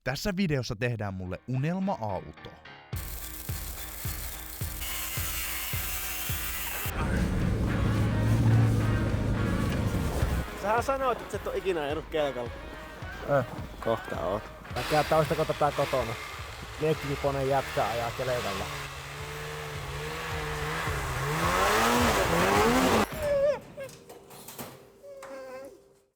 Tässä videossa tehdään mulle unelma-auto. Sähän sanoit, että sä et oo ikinä ajanut kelkalla. Kohta oot. Äkkiä, että oistako tätä kotona. Liekkikiponen jätkä ajaa kelekalla.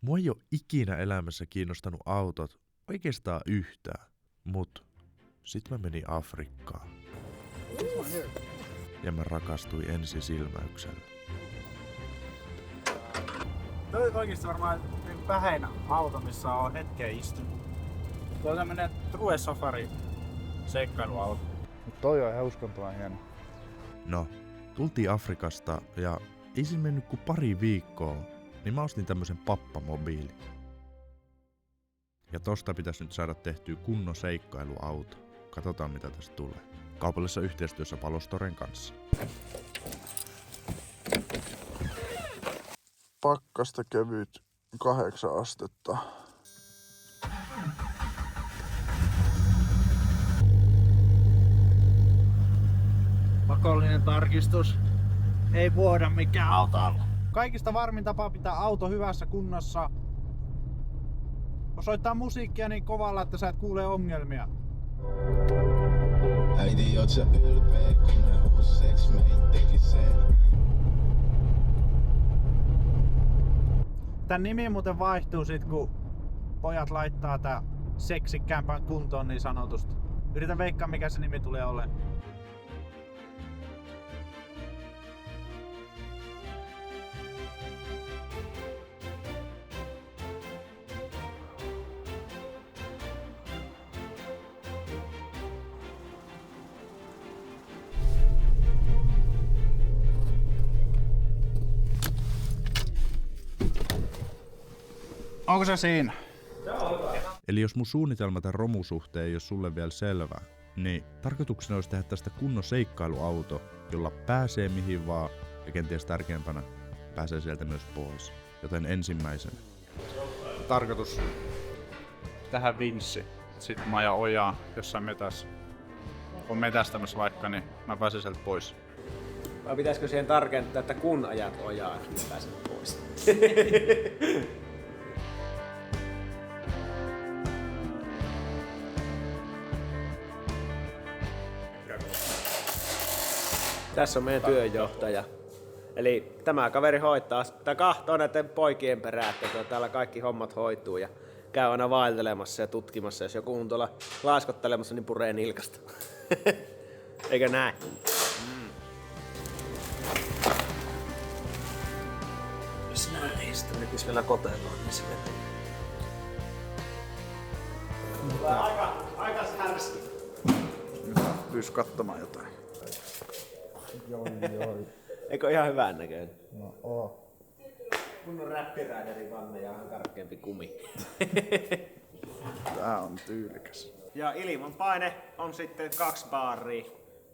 Mua ei oo ikinä elämässä kiinnostanut autot oikeastaan yhtään, mut sit mä menin Afrikkaan. Ja mä rakastuin ensisilmäyksellä. Toi on oikeesti varmaan vähäin auto, missä on hetken istunut. Tuo on tämmönen True Safari seikkailuauto. Mut toi on ihan uskomattoman hieno. No, tultiin Afrikasta ja ei siinä mennyt kuin pari viikkoa, niin mä ostin tämmösen pappamobiilin. Ja tosta pitäis nyt saada tehtyä kunnon seikkailuauto. Katsotaan mitä tästä tulee. Kaupallisessa yhteistyössä Palostoren kanssa. Pakkasta kevyt 8 astetta. Pakollinen tarkistus. Ei vuoda mikään autolla. Kaikista varmin tapa pitää auto hyvässä kunnossa on soittaa musiikkia niin kovalla, että sä et kuule ongelmia. Äiti, oot sä ylpeä, kun ne husseks meit teki sen? Tän nimi muuten vaihtuu sit, kun pojat laittaa tää seksikkäämpään kuntoon niin sanotusti. Yritän veikkaa mikä se nimi tulee olemaan. Onko se siinä? Eli jos mun suunnitelma tämän romusuhteen ei ole sulle vielä selvä, niin tarkoituksena olisi tehdä tästä kunnon seikkailuauto, jolla pääsee mihin vaan ja kenties tärkeämpänä pääsee sieltä myös pois. Joten ensimmäisenä. Tarkoitus tähän vinssi. Sitten mä ajan ojaa jossain metässä. On metästämässä vaikka, niin mä pääsen sieltä pois. Vai pitäisikö siihen tarkentaa, että kun ajat ojaa, niin pääset pois? Tässä on meidän työjohtaja. Eli tämä kaveri hoitaa, tai kahtoo näiden poikien perään, että täällä kaikki hommat hoituu ja käy aina vaeltelemassa ja tutkimassa. Jos joku on tuolla laaskottelemassa, niin puree nilkasta. Eikö näin? Jos näin, sitten nyt vielä kotellaan, niin sinne. Aika härski. Pyys katsomaan jotain. Joo. Eikö ihan hyvän näköinen? No oo. Kunnon räppiräideri vanne ja vähän karkeampi kumi. Tää on tyylikäs. Ja ilmanpaine on sitten 2 baaria.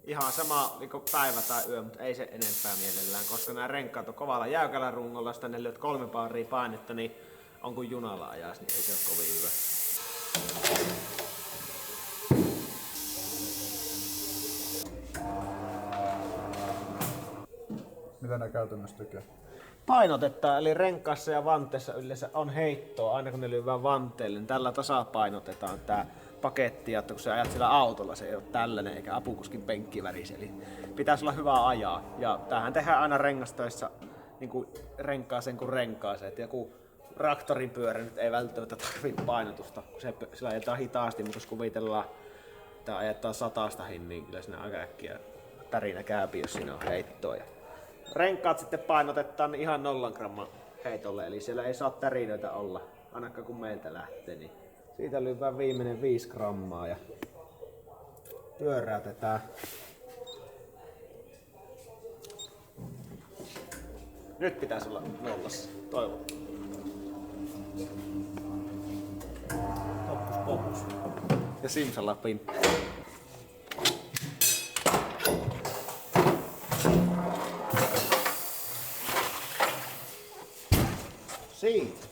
Ihan sama niin päivä tai yö, mutta ei se enempää mielellään, koska nämä renkaat on kovalla jäykällä rungolla, jos tänne lyöt 3 baaria painetta, niin on kuin junalla ajas, niin ei se ole kovin hyvä. Mitä nää käytännössä tekee? Painotetaan, eli renkaassa ja vanteessa yleensä on heittoa, aina kun ne lyövään vanteelle, niin tällä tasapainotetaan tää paketti, että kun sä ajat sillä autolla, se ei ole tällainen eikä apukuskin penkkiväris, eli pitäisi olla hyvä ajaa. Ja tämähän tehdään aina rengastöissä niin kuin renkaaseen kuin renkaaseen, että joku traktorin pyörä nyt ei välttämättä tarvitse painotusta, kun sillä ajetaan hitaasti, mutta jos kuvitellaan, että ajetaan 100 niin kyllä siinä aika äkkiä tärinä käypi, jos siinä on heittoa. Renkaat sitten painotetaan ihan 0 gramman heitolle, eli siellä ei saa tärinöitä olla, ainakaan kun meiltä lähtee. Niin siitä lyövään viimeinen 5 grammaa ja pyöräytetään. Nyt pitäisi olla nollassa, toivon. Hopkus popus. Ja simsalapin. Siitä.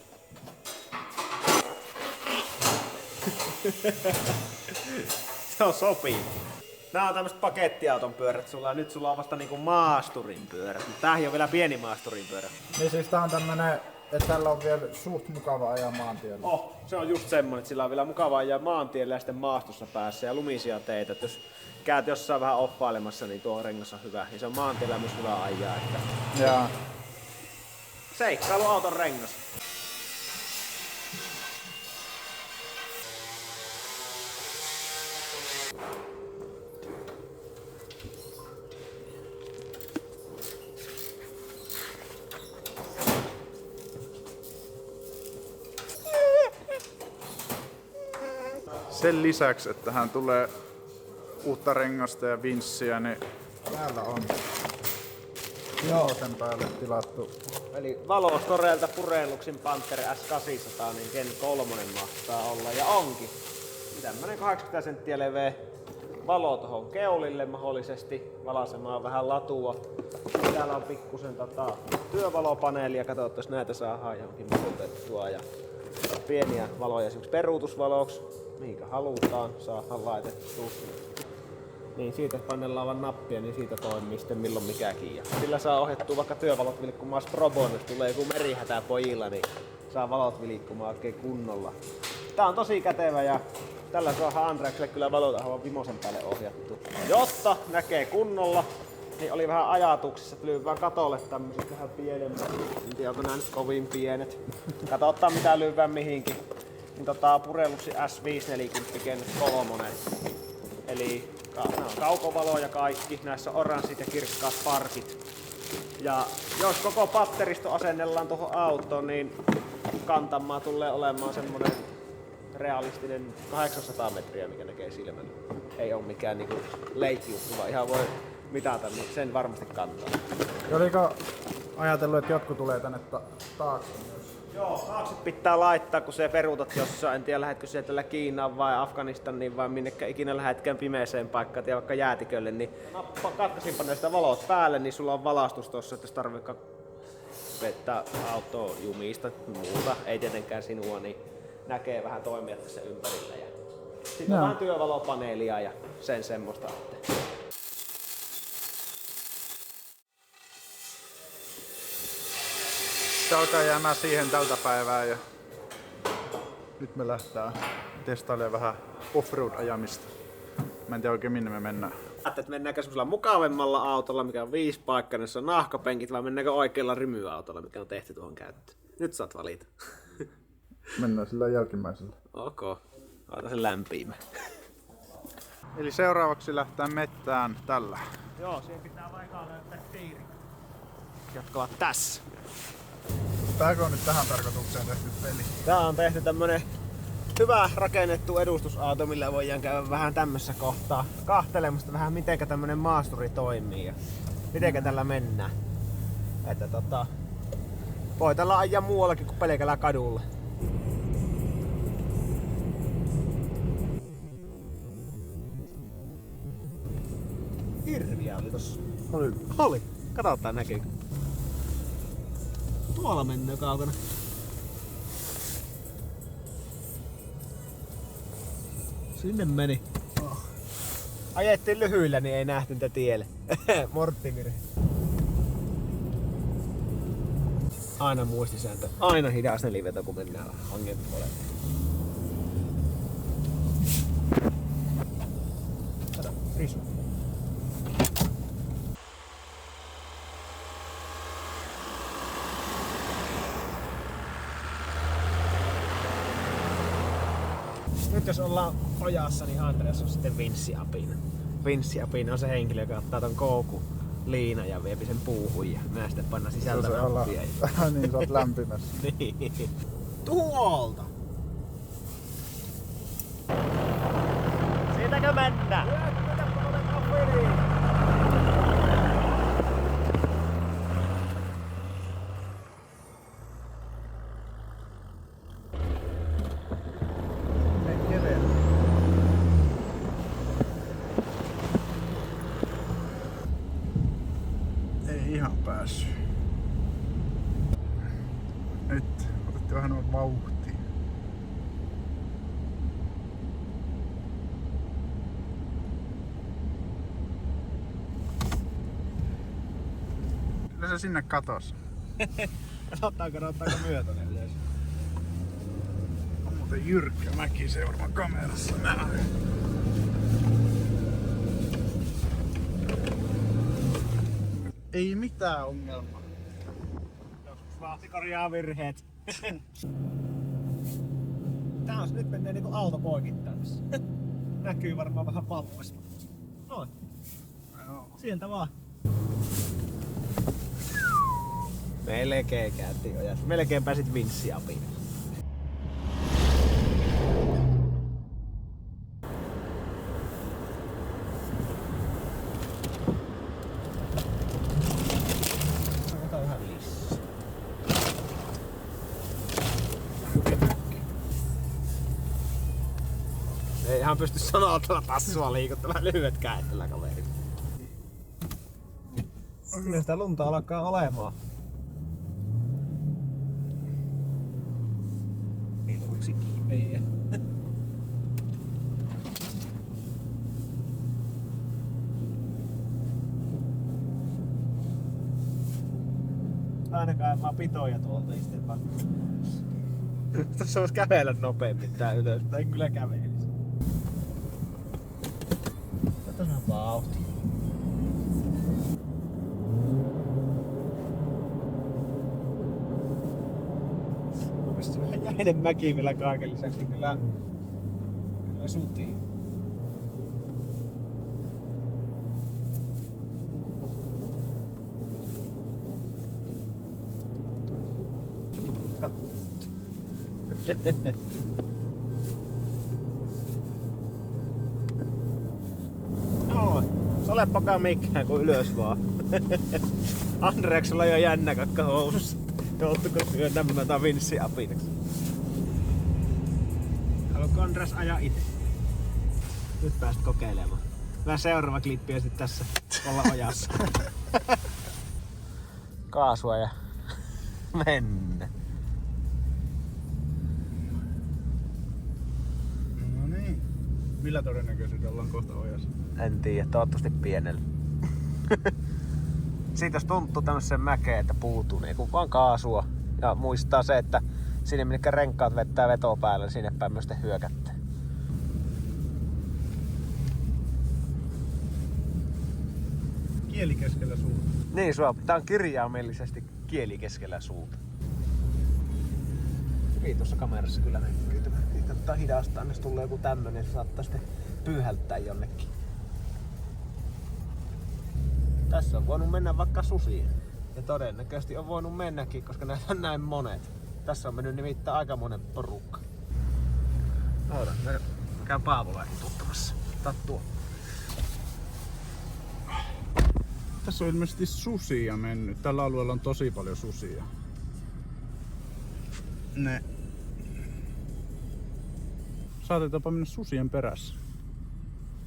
Se on sopiva. Nää on tämmöset pakettiauton pyörät sulla, ja nyt sulla on vasta niinku maasturin pyörät. Tämähän on vielä pieni maasturin pyörä. Niin siis tää on tämmönen, että tällä on vielä suht mukava ajaa maantiellä. Se on just semmonen, että sillä on vielä mukava ajaa maantiellä ja sitten maastossa päässä ja lumisia teitä. Et jos käyt jossain vähän oppailemassa, niin tuo rengas on hyvä. Ja se on maantiellä myös hyvä ajaa. Että Jaa. seikkailuauton rengas. Sen lisäksi, että tähän tulee uutta rengasta ja vinssiä, niin Täällä on. Joo, sen päälle tilattu. Eli Valostoreelta Purelluksin Panther S800, niin Gen 3 mahtaa olla ja onkin. Tämmönen 80 senttiä leveä valo tohon keulille mahdollisesti valasemaan vähän latua. Täällä on pikkusen työvalopaneelia, katsotaan jos näitä saadaan johonkin muutettua. Ja pieniä valoja esimerkiksi peruutusvaloksi, mihinkä halutaan, saadaan laitettua. Niin siitä painellaan vaan nappia, niin siitä toimii sitten milloin mikäkin. Ja sillä saa ohjattua vaikka työvalot vilkkumaan stroboon, jos tulee joku merihätä pojilla, niin saa valot vilkkumaan oikein kunnolla. Tää on tosi kätevä ja tällä saadaan Andrexille kyllä valot aivan vimosen päälle ohjattu. Jotta näkee kunnolla, niin oli vähän ajatuksissa, että lyy vaan katolle tämmöiset vähän pienemmät. En tiedä, onko nää nyt kovin pienet. Katsotaan mitä lyövään mihinkin. Niin Purelluksin S540 Gen 3. Eli nämä on kaukovaloja kaikki, näissä on oranssit ja kirkkaat parkit. Ja jos koko patteristo asennellaan tuohon autoon, niin kantamaa tulee olemaan semmonen realistinen 800 metriä, mikä näkee silmällä. Ei oo mikään niinku leikkiuttu, vaan ihan voi mitata, niin sen varmasti kantaa. Ja oliko ajatellut, että jotkut tulee tänne taakse myös? Joo, taakse pitää laittaa, kun se peruutat jossain. En tiedä, lähetkö se tällä Kiinaan vai Afganistaniin vai minnekä ikinä lähetkään pimeeseen paikkaan, tai vaikka jäätikölle, niin katkaisinpa näistä valot päälle, niin sulla on valastus tossa, että jos tarvitse vetää autoa jumista muuta, ei tietenkään sinua, niin näkee vähän toimia tässä ympärillä. Ja sitten on vähän työvalopaneelia ja sen semmoista. Että se alkaa jäämään siihen tältä päivää ja nyt me lähtään testailemaan vähän offroad-ajamista. Mä en tiedä oikein minne me mennään. Että mennäänkö semmoisella mukavemmalla autolla, mikä on 5-paikkainen, jossa on nahkapenkit, vai mennäänkö oikealla rymyautolla, mikä on tehty tuohon käyttöön? Nyt saat valita. Mennään sillä jälkimmäisellä. Ok, ota sen lämpiimä. Eli seuraavaksi lähtään mettään tällä. Joo, siihen pitää vaikka löytää tiiri. Jotka ovat tässä. Tääkö on nyt tähän tarkoitukseen tehty peli? Tää on tehty tämmönen hyvä rakennettu edustusauto, millä voidaan käydä vähän tämmössä kohtaa kahtelemassa vähän mitenkä tämmönen maasturi toimii ja mitenkä tällä mennään. Että voi tällä ajaa muuallakin kuin pelkällä kadulla. Hirviä oli tossa. Oli. Katsotaan näkyykö. Tuolla mennään kaukana. Sinne meni. Oh. Ajettiin lyhyillä, niin ei nähty niitä tielle. Morttivirhe. Aina muistisääntö. Aina hidas neliveto, kun mennään hangen puolelle. Kato, risu. Nyt jos ollaan ojassa, niin Andreas on sitten Vinssi-apina. Vinssi-apina on se henkilö, joka ottaa ton koukun liina ja viepi sen puuhun ja mä sitten panna sisältä nappia. Niin, sä oot lämpimässä. Niin. Tuolta! Siitäkö mennään? Ei ihan päässyt. Nyt otettiin vähän vauhtia. Onko se sinne katossa? Ottaako myötäinen yleensä? On muuten jyrkkä mäkiseurama kamerassa näin. Ei mitään ongelmaa. Joskus vahti korjaa virheet. Tää on nyt menee niinku auto poikittain tässä. Näkyy varmaan vähän palloista. Noin. Sieltä vaan. Melkein käytiin ojassa. Melkein pääsit vinssiapiin. Ota vähän lisää. Ei ihan pysty sanoa tuolla tassua liikuttamaan lyhyet käet tällä kaverilla. Kyllä sitä lunta alkaa olemaan. Viluiksi kipeä. Ainakaan en vaan pitoja tuolta sitten vaan. Tässä vois kävellä nopeammin tää ylös, mutta en kyllä kävelisi. Otetaan vauhtia. Mielestäni vähän jäinen mäki vielä kaiken lisäksi, niin kyllä sutii. No, se olepakaan mikään kuin ylös vaan. Andreaksella on jo jännä kakka housussa. Joutuko syödään noita vinssiapinaksi? Haluatko Andreas ajaa itse? Nyt pääsit kokeilemaan. Vähän seuraava klippi ja sit tässä olla ojassa. Kaasua ja mennä. No niin. Millä todennäköisyydellä ollaan kohta ojassa? En tiedä, toivottavasti pienellä. Siitä jos tuntuu tämmöiseen mäkeen, että puutuu, niin kun vaan kaasua. Ja muistaa se, että sinne minne renkaat vettää vetoa päälle, niin sinne päin myös sitten hyökättää. Kieli keskellä suuta. Niin, tää on kirjaimellisesti kieli keskellä suuta. Hyvin tuossa kamerassa kyllä näkyy. Kannattaa hidastaa, jos tulee joku tämmönen, se saattaa sitten pyyhältää jonnekin. Tässä on voinut mennä vaikka susia. Ja todennäköisesti on voinut mennäkin, koska näitä on näin monet. Tässä on mennyt nimittäin aika monen porukka. Oota, mä käyn Paavolainen tuttamassa. Tattua. Tässä on ilmeisesti susia mennyt. Tällä alueella on tosi paljon susia. Ne. Saatetaanpa mennä susien perässä.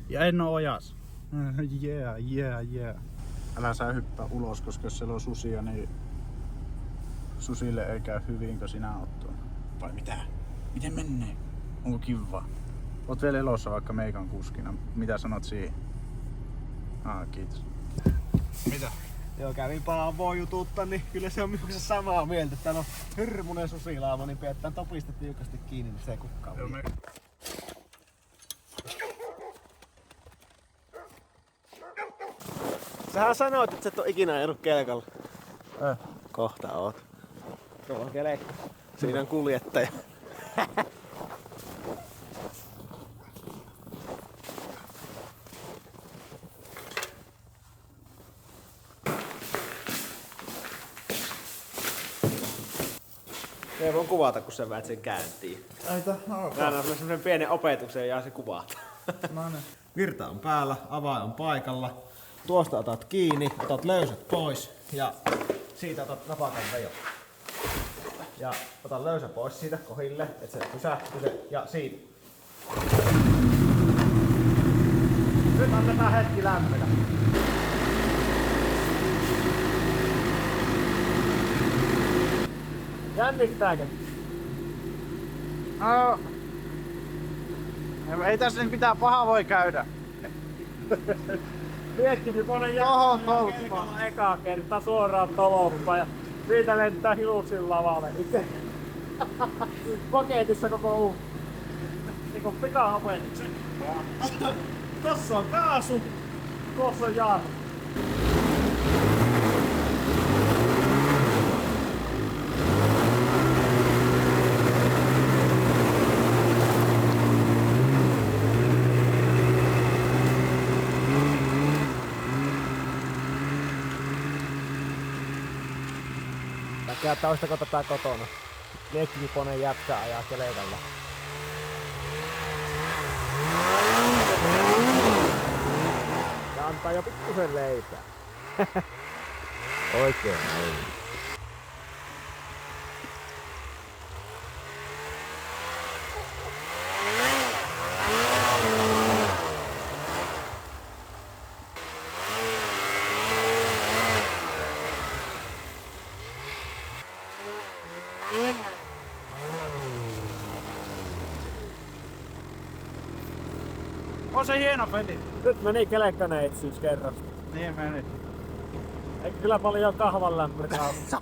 Ja en oo ojas. Yeah. Älä sä hyppää ulos, koska jos siellä on susia, niin susille ei käy hyvin, kun sinä oot tuon. Vai mitä? Miten menee? Onko kiva? Oot vielä elossa vaikka meikan kuskina. Mitä sanot siihen? Kiitos. Mitä? Joo, kävin Paavoa jututta, niin kyllä se on minusta samaa mieltä. Täällä on hirmunen susilaama, niin pidetään topista tiukasti kiinni, niin se ei kukaan vie. Sähän sanoit, että sä et oo ikinä ajanut kelkalla. Kohta oot. Tuolla on kelekka. Siinä on kuljettaja. Ei voi kuvata, kun sä väät sen käyntiin. Mä annan sulle semmosen pienen opetuksen ja se kuvata. No niin. Virta on päällä, avain on paikalla. Tuosta otat kiinni, otat löysät pois ja siitä otat napakan vejo. Ja ota löysä pois siitä kohille, että se pysähtyy ja siitä. Nyt annetaan hetki lämmetä. Jännittääkö? No. Ei tässä nyt mitään pahaa voi käydä. Liekkivikonen jatkaa eka kerta suoraan tolppaan ja siitä lentää hiuksin lavalle. Itse paketissa koko uu. Niinku pikahapetuksen. Tossa on kaasu, tossa on jarru. Näkää, että oistako tätä kotona. Liekkivikonen jätkä ajaa kelekalla. Ja antaa jo pikkusen leipää. Oikein näin. On se hieno peli. Nyt meni kelekkaneitsyys kerrasta. Niin meni. Eikä kyllä paljon kahvan lämpöä.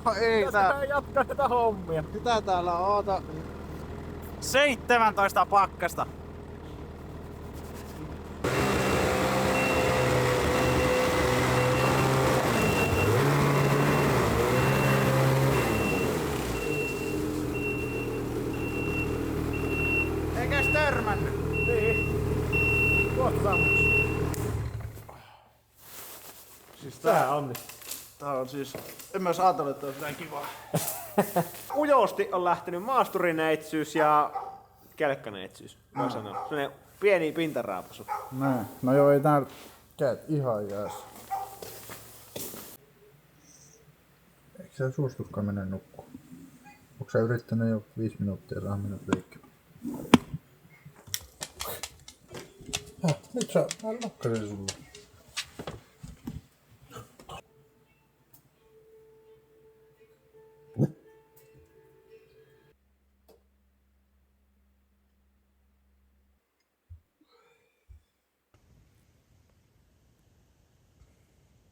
No ei tää. Jatkaa tätä hommia. Mitä täällä oota? 17 pakkasta. Eikäs törmännyt? Niin. Kohta sammuks. Siis Tää on nyt. Tää on siis... En mä ajatellut, että olisi näin kivaa. Ujosti on lähtenyt maasturineitsyys ja kelkkaneitsyys. Voi sanoa. Sellainen pieni pintaraapasu. Näin. No joo, ei täällä käät ihan jääs. Eikö sä suostukaan mennä nukkuun? Onko sä yrittänyt jo 5 minuuttia saada minut liikkeelle? Nyt sä nokkasin sulle.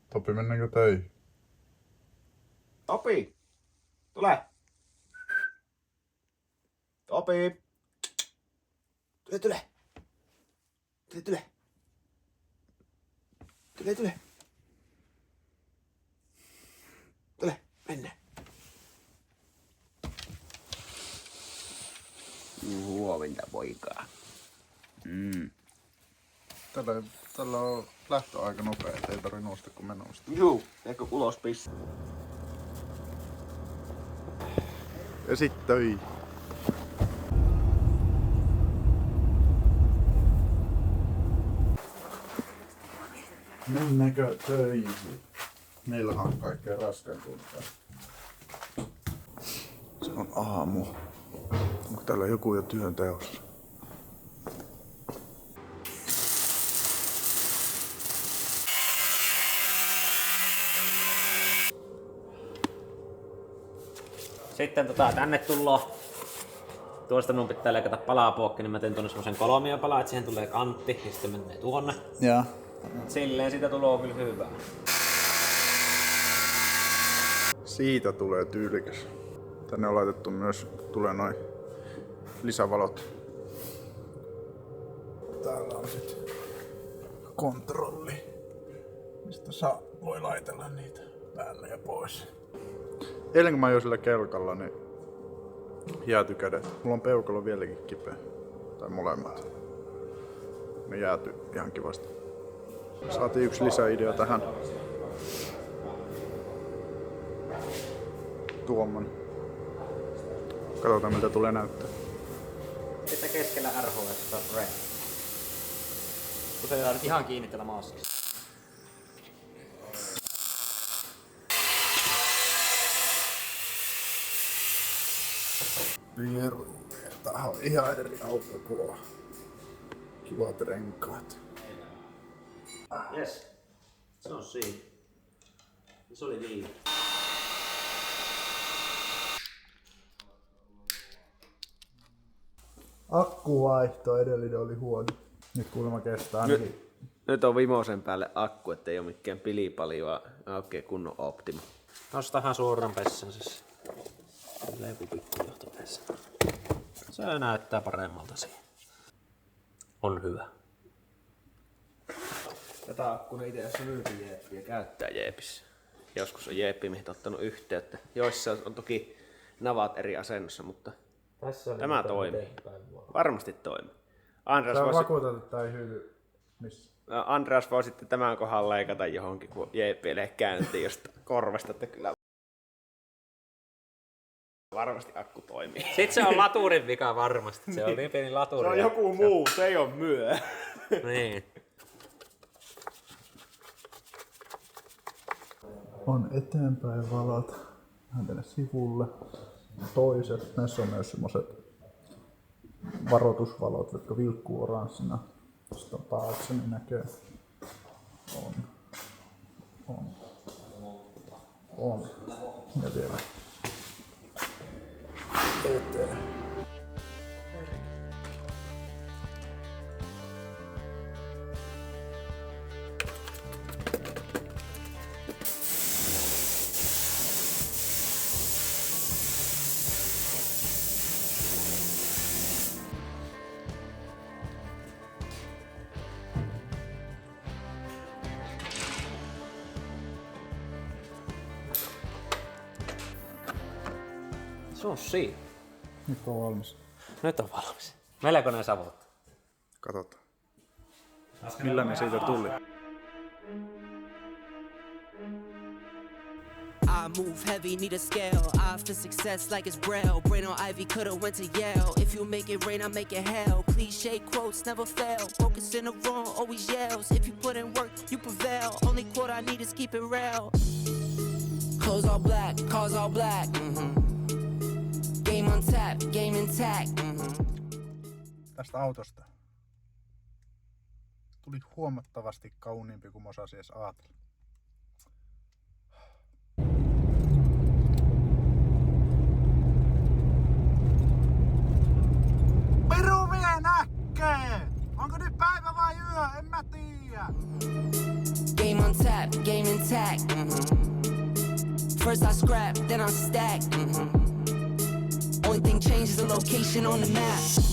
Topi, mennäänkö töihin? Topi! Tule! Topi! Tule, tule! Tule, tule! Tule, tule! Tule, mennään! Huomenta, poikaa. Tällä on lähtöaika nopea, ei tarvi nousta kun menosta. Juu, eikö ulos pissa? Ja sit töihin. Mennäänkö töihin? Meillä on kaikkein raskain tuntia. Se on aamu. Onko täällä joku jo työnteossa? Sitten tänne tullaan. Tuosta minun pitää leikata palapookki, niin mä teen tuonne semmosen kolmiopalaa, että siihen tulee kantti ja sitten menee tuonne. Joo. Silleen siitä tulee kyllä hyvää. Siitä tulee tyylikäs. Tänne on laitettu myös, tulee noin lisävalot. Täällä on sit kontrolli, mistä voi laitella niitä päälle ja pois. Eilen kun mä ajoin sillä kelkalla, niin jääty kädet. Mulla on peukalo vieläkin kipeä. Tai molemmat. Ne jääty ihan kivasti. Saatiin yksi lisäidea tähän. Tuommoinen. Katsotaan miltä tulee näyttää. Sitten keskellä RHS on red. Kun se on ihan kiinni tällä maskissa. Vieru. Tää on ihan eri auto kuin kivat renkaat. Yes. Se on siinä. Se oli viime. Akkuvaihto edellinen oli huono. Nyt kuulemma kestää ainakin. Nyt on vimosen päälle akku, ettei ole mikään pilipali, vaan oikein kunnon Optima. Nostahan suoran pessan siis. Kyllä joku pikkujohtopessa. Se näyttää paremmalta siihen. On hyvä. Tätä akkuna itse asiassa myytin jeeppiä käyttää jeepissä. Joskus on jeeppi, mihin ottanut yhteyttä. Joissa on toki navat eri asennossa, mutta tämä toimii. Varmasti toimii. Se on vakuutettu, että ei hydy missä. Andreas voi sitten tämän kohan leikata johonkin, kun jeeppielle käyntiin josta korvasta, että kyllä varmasti akku toimii. Sitten se on laturin vika varmasti. Se on niin pieni laturi. Se on joku muu, se ei ole myö. Niin. On eteenpäin valot. Vähän tänne sivulle. Toiset. Näissä on myös semmoset varoitusvalot, jotka vilkkuu oranssina. Sitten on taakse, niin näkee. On. Ja vielä eteen. Sushi. Nyt on valmis. Nyt on valmis. Melkoinen savottu. Katsotaan. Millainen siitä tuli? I move heavy, need a scale. I for success like it's Braille. Brain on Ivy, coulda went to Yale. If you make it rain, I make it hell. Cliche quotes never fail. Focus in the wrong, always yells. If you put in work, you prevail. Only quote I need is keep it real. Clothes all black, cars all black. Game on tap, game intact. Tästä autosta tuli huomattavasti kauniimpi kuin mä osasin edes ajatella. Piru vie näkkee! Onko nyt päivä vai yö? En mä tiedä. Game on tap, game intact. First I scrap, then I stack. Only thing changes the location on the map.